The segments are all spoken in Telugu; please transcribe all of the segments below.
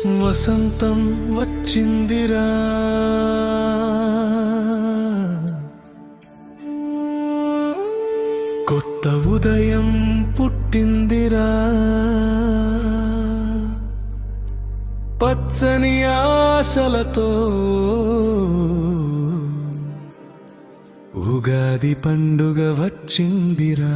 వసంతం వచ్చిందిరా, కొత్త ఉదయం పుట్టిందిరా, పచ్చని ఆశలతో ఉగాది పండుగ వచ్చిందిరా.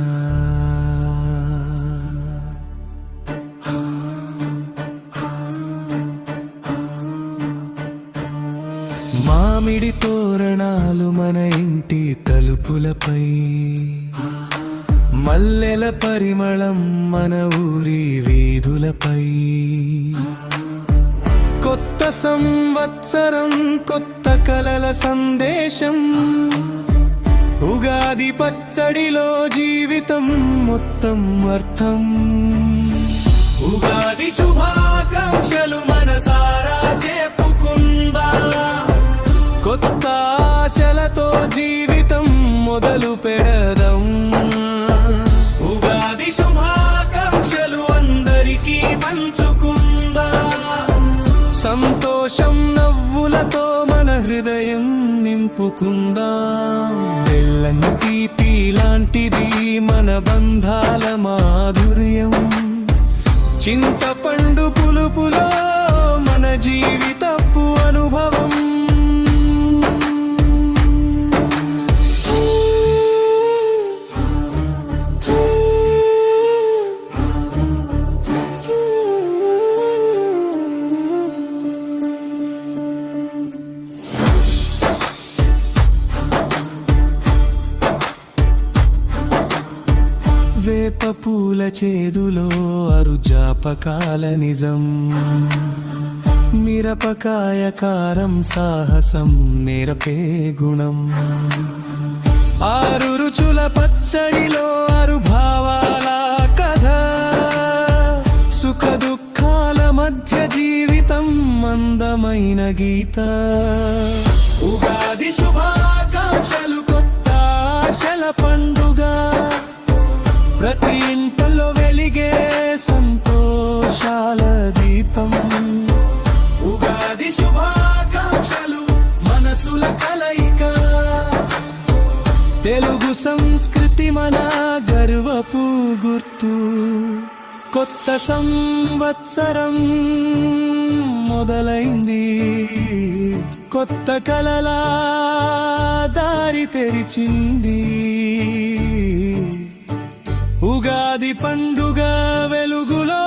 మామిడి తోరణాలు మన ఇంటి తలుపులపై, మల్లెల పరిమళం మన ఊరి వీధులపై. కొత్త సంవత్సరం కొత్త కలల సందేశం, ఉగాది పచ్చడిలో జీవితం మొత్తం అర్థం. ఉగాది శుభాకాంక్షలు మనసారా చెప్పుకుందా, కొత్త ఆశలతో జీవితం మొదలు పెడదాం. ఉగాది శుభాకాంక్షలు అందరికీ పంచుకుందా, సంతోషం నవ్వులతో మన హృదయం నింపుకుందాం. తెల్లని తీపి లాంటిది మన బంధాల మాధుర్యం, చింతపండు పులుపులో మన జీవితపు అనుభవం. వేప పూల చేదులో అరుజాపకాల నిజం, మిరపకాయ కారం సాహసం నేర్పే గుణం. ఆరు రుచుల పచ్చడిలో ఆరు భావాల కథ, సుఖ దుఃఖాల మధ్య జీవితం అందమైన గీత. ఉగాది శుభాకాంక్షలు కొత్త ఆశల పండుగ, ప్రతి ఇంట్లో వెలిగే సంతోషాల దీపం. ఉగాది శుభాకాంక్షలు మనసుల కలయిక, తెలుగు సంస్కృతి మన గర్వపు గుర్తు. కొత్త సంవత్సరం మొదలైంది, కొత్త కలల దారి తెరిచింది. ఉగాది పండుగ వెలుగులో